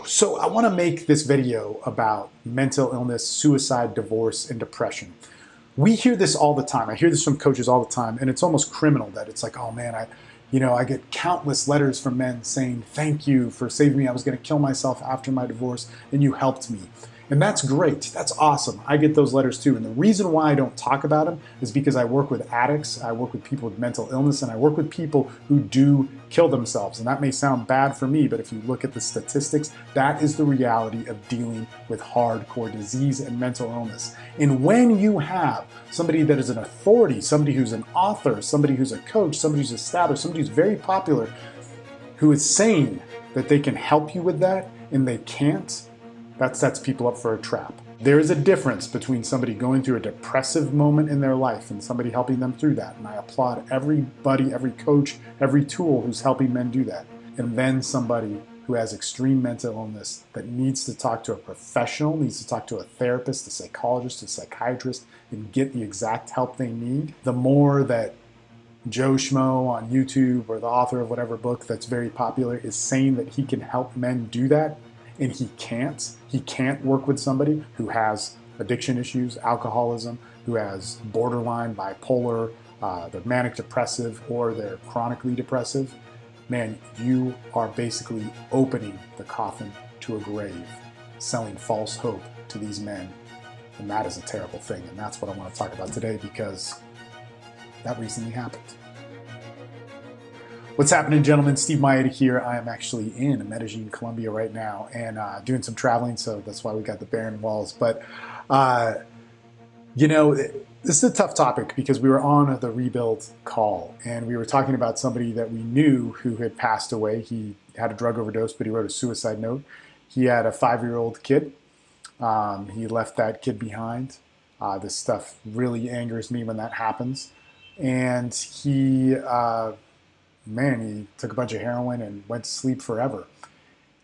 So I want to make this video about mental illness, suicide, divorce, and depression. We hear this all the time. I hear this from coaches all the time, and it's almost criminal that it's like, oh man, I get countless letters from men saying, thank you for saving me. I was going to kill myself after my divorce, and you helped me. And that's great. That's awesome. I get those letters too. And the reason why I don't talk about them is because I work with addicts, I work with people with mental illness, and I work with people who do kill themselves. And that may sound bad for me, but if you look at the statistics, that is the reality of dealing with hardcore disease and mental illness. And when you have somebody that is an authority, somebody who's an author, somebody who's a coach, somebody who's established, somebody who's very popular, who is saying that they can help you with that and they can't, that sets people up for a trap. There is a difference between somebody going through a depressive moment in their life and somebody helping them through that. And I applaud everybody, every coach, every tool who's helping men do that. And then somebody who has extreme mental illness that needs to talk to a professional, needs to talk to a therapist, a psychologist, a psychiatrist, and get the exact help they need. The more that Joe Schmo on YouTube or the author of whatever book that's very popular is saying that he can help men do that, and he can't work with somebody who has addiction issues, alcoholism, who has borderline bipolar, they're manic depressive, or they're chronically depressive, man, you are basically opening the coffin to a grave, selling false hope to these men. And that is a terrible thing. And that's what I want to talk about today, because that recently happened. What's happening, gentlemen? Steve Maeda here. I am actually in Medellin, Colombia right now, and doing some traveling, so that's why we got the barren walls. But, this is a tough topic because we were on the Rebuild call, and we were talking about somebody that we knew who had passed away. He had a drug overdose, but he wrote a suicide note. He had a 5-year-old kid. He left that kid behind. This stuff really angers me when that happens. And he took a bunch of heroin and went to sleep forever.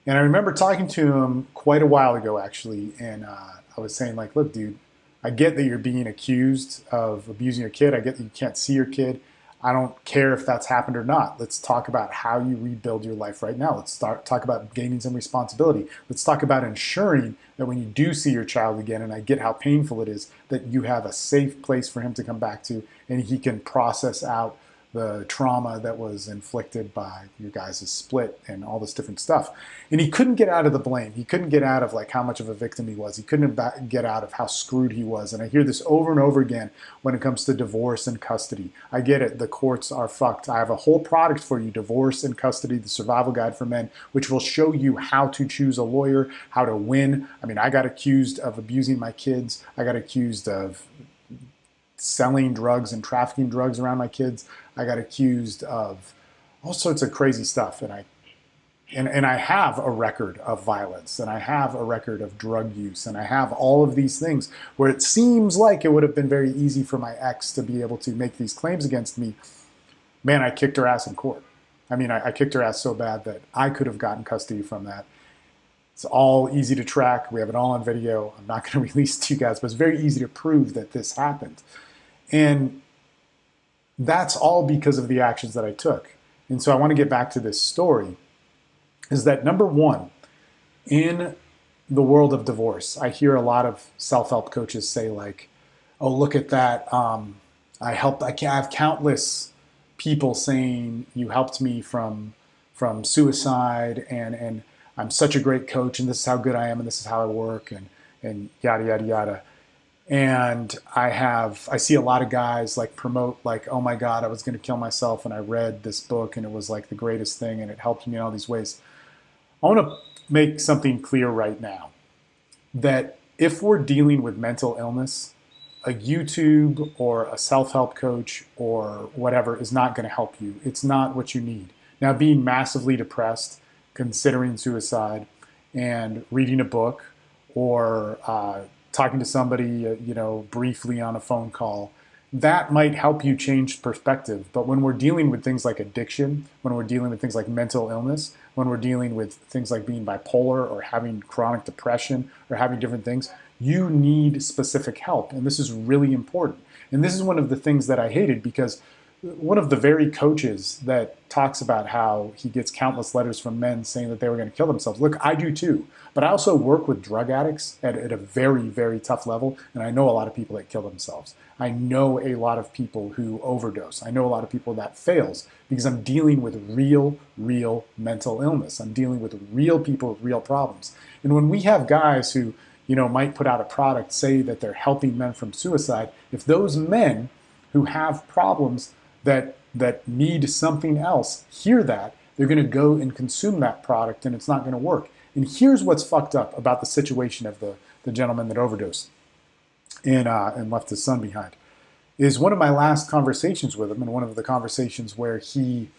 And I remember talking to him quite a while ago, actually, and I was saying, like, look, dude, I get that you're being accused of abusing your kid. I get that you can't see your kid. I don't care if that's happened or not. Let's talk about how you rebuild your life right now. Let's talk about gaining some responsibility. Let's talk about ensuring that when you do see your child again, and I get how painful it is, that you have a safe place for him to come back to, and he can process out the trauma that was inflicted by your guys' split and all this different stuff. And he couldn't get out of the blame. He couldn't get out of like how much of a victim he was. He couldn't get out of how screwed he was. And I hear this over and over again when it comes to divorce and custody. I get it. The courts are fucked. I have a whole product for you, Divorce and Custody, the Survival Guide for Men, which will show you how to choose a lawyer, how to win. I mean, I got accused of abusing my kids. I got accused of selling drugs and trafficking drugs around my kids. I got accused of all sorts of crazy stuff, and I have a record of violence, and I have a record of drug use, and I have all of these things where it seems like it would have been very easy for my ex to be able to make these claims against me. Man, I kicked her ass in court. I mean, I kicked her ass so bad that I could have gotten custody from that. It's all easy to track. We have it all on video. I'm not going to release it to you guys, but it's very easy to prove that this happened. And that's all because of the actions that I took. And so I want to get back to this story, is that number one, in the world of divorce, I hear a lot of self-help coaches say like, oh, look at that. I have countless people saying you helped me from suicide, and I'm such a great coach, and this is how good I am, and this is how I work, and yada, yada, yada. And I see a lot of guys like promote like, oh my God, I was going to kill myself, and I read this book and it was like the greatest thing and it helped me in all these ways. I want to make something clear right now, that if we're dealing with mental illness, a YouTube or a self-help coach or whatever is not going to help you. It's not what you need. Now, being massively depressed, considering suicide, and reading a book, or talking to somebody, briefly on a phone call, that might help you change perspective. But when we're dealing with things like addiction, when we're dealing with things like mental illness, when we're dealing with things like being bipolar or having chronic depression or having different things, you need specific help. And this is really important. And this is one of the things that I hated, because one of the very coaches that talks about how he gets countless letters from men saying that they were going to kill themselves. Look, I do too, but I also work with drug addicts at a very, very tough level, and I know a lot of people that kill themselves. I know a lot of people who overdose. I know a lot of people that fails because I'm dealing with real mental illness. I'm dealing with real people with real problems. And when we have guys who, might put out a product, say that they're helping men from suicide, if those men who have problems that need something else hear that, they're going to go and consume that product, and it's not going to work. And here's what's fucked up about the situation of the gentleman that overdosed and left his son behind. Is one of my last conversations with him, and one of the conversations where he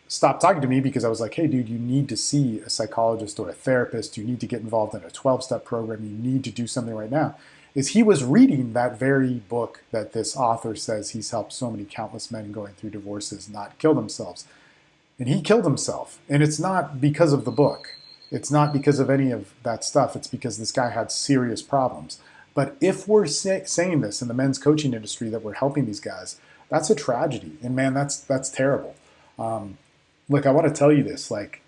stopped talking to me because I was like, hey, dude, you need to see a psychologist or a therapist. You need to get involved in a 12-step program. You need to do something right now. Is he was reading that very book that this author says he's helped so many countless men going through divorces not kill themselves. And he killed himself. And it's not because of the book. It's not because of any of that stuff. It's because this guy had serious problems. But if we're saying this in the men's coaching industry that we're helping these guys, that's a tragedy. And man, that's terrible. Look, I want to tell you this. Like,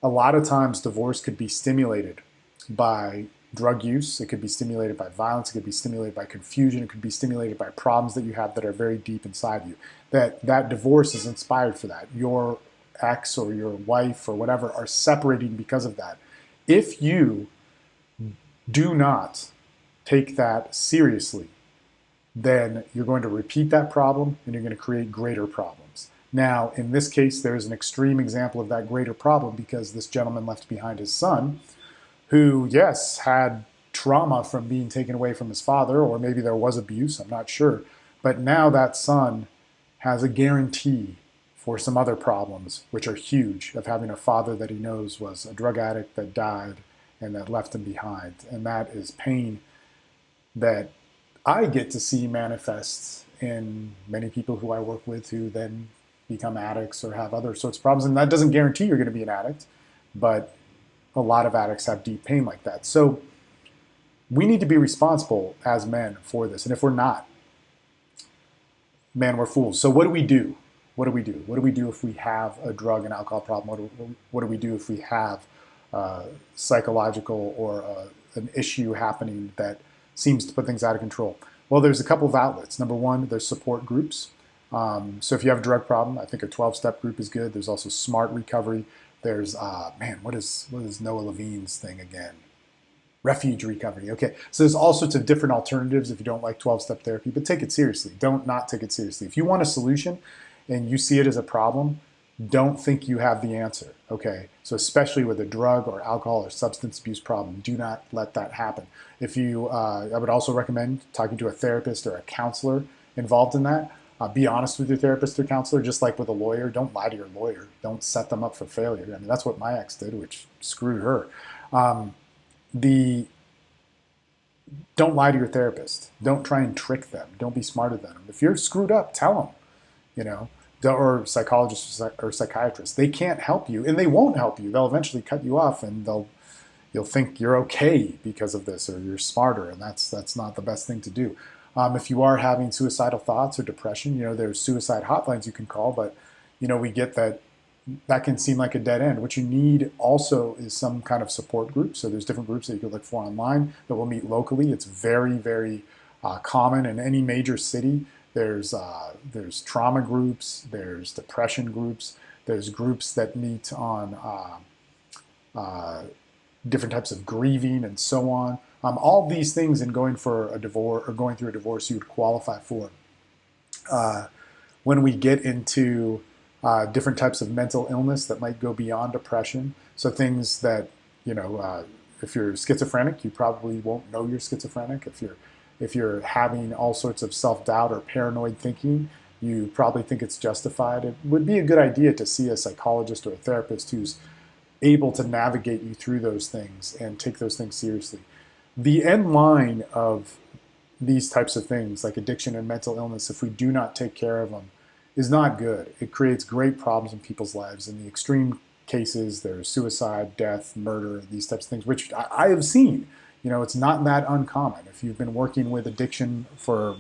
a lot of times divorce could be stimulated by drug use. It could be stimulated by violence. It could be stimulated by confusion. It could be stimulated by problems that you have that are very deep inside you. That divorce is inspired for that. Your ex or your wife or whatever are separating because of that. If you do not take that seriously, then you're going to repeat that problem and you're going to create greater problems. Now, in this case, there's an extreme example of that greater problem because this gentleman left behind his son, who, yes, had trauma from being taken away from his father, or maybe there was abuse, I'm not sure. But now that son has a guarantee for some other problems, which are huge, of having a father that he knows was a drug addict that died and that left him behind. And that is pain that I get to see manifest in many people who I work with who then become addicts or have other sorts of problems. And that doesn't guarantee you're going to be an addict, but a lot of addicts have deep pain like that. So we need to be responsible as men for this. And if we're not, man, we're fools. So what do we do? What do we do? What do we do if we have a drug and alcohol problem? What do we do if we have psychological or an issue happening that seems to put things out of control? Well, there's a couple of outlets. Number one, there's support groups. So if you have a drug problem, I think a 12-step group is good. There's also Smart Recovery. There's, what is Noah Levine's thing again? Refuge Recovery. Okay, so there's all sorts of different alternatives if you don't like 12-step therapy, but take it seriously. Don't not take it seriously. If you want a solution and you see it as a problem, don't think you have the answer, okay? So especially with a drug or alcohol or substance abuse problem, do not let that happen. If you, I would also recommend talking to a therapist or a counselor involved in that. Be honest with your therapist or counselor, just like with a lawyer. Don't lie to your lawyer. Don't set them up for failure. I mean, that's what my ex did, which screwed her. Don't lie to your therapist. Don't try and trick them. Don't be smarter than them. If you're screwed up, tell them, or psychologists or psychiatrists. They can't help you, and they won't help you. They'll eventually cut you off, and you'll think you're okay because of this, or you're smarter, and that's not the best thing to do. If you are having suicidal thoughts or depression, there's suicide hotlines you can call, but we get that can seem like a dead end. What you need also is some kind of support group. So there's different groups that you can look for online that will meet locally. It's very, very common in any major city. There's trauma groups, there's depression groups, there's groups that meet on different types of grieving and so on. All these things in going for a divorce or going through a divorce you would qualify for. When we get into different types of mental illness that might go beyond depression, so things that, if you're schizophrenic, you probably won't know you're schizophrenic. If you're having all sorts of self-doubt or paranoid thinking, you probably think it's justified. It would be a good idea to see a psychologist or a therapist who's able to navigate you through those things and take those things seriously. The end line of these types of things, like addiction and mental illness, if we do not take care of them, is not good. It creates great problems in people's lives. In the extreme cases, there's suicide, death, murder, these types of things, which I have seen. It's not that uncommon. If you've been working with addiction for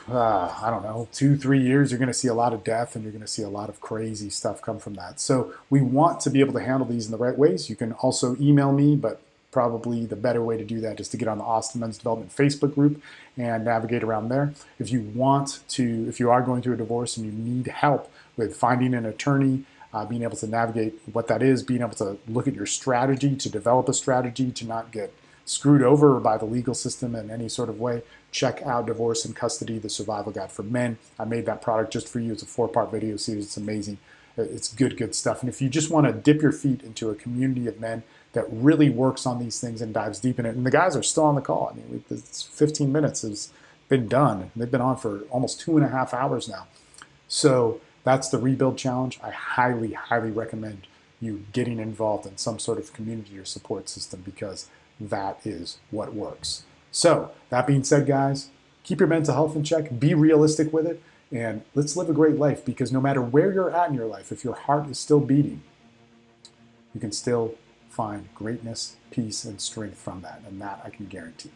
I don't know, 2, 3 years, you're going to see a lot of death and you're going to see a lot of crazy stuff come from that. So we want to be able to handle these in the right ways. You can also email me, but probably the better way to do that is to get on the Austin Men's Development Facebook group and navigate around there. If you are going through a divorce and you need help with finding an attorney, being able to navigate what that is, being able to look at your strategy, to develop a strategy, to not get screwed over by the legal system in any sort of way, check out Divorce and Custody, the Survival Guide for Men. I made that product just for you. It's a 4-part video series. It's amazing. It's good stuff. And if you just want to dip your feet into a community of men that really works on these things and dives deep in it, and the guys are still on the call. I mean, it's 15 minutes has been done. They've been on for almost 2.5 hours now. So that's the Rebuild Challenge. I highly recommend you getting involved in some sort of community or support system because that is what works. So that being said, guys, keep your mental health in check, be realistic with it, and let's live a great life because no matter where you're at in your life, if your heart is still beating, you can still find greatness, peace, and strength from that, and that I can guarantee.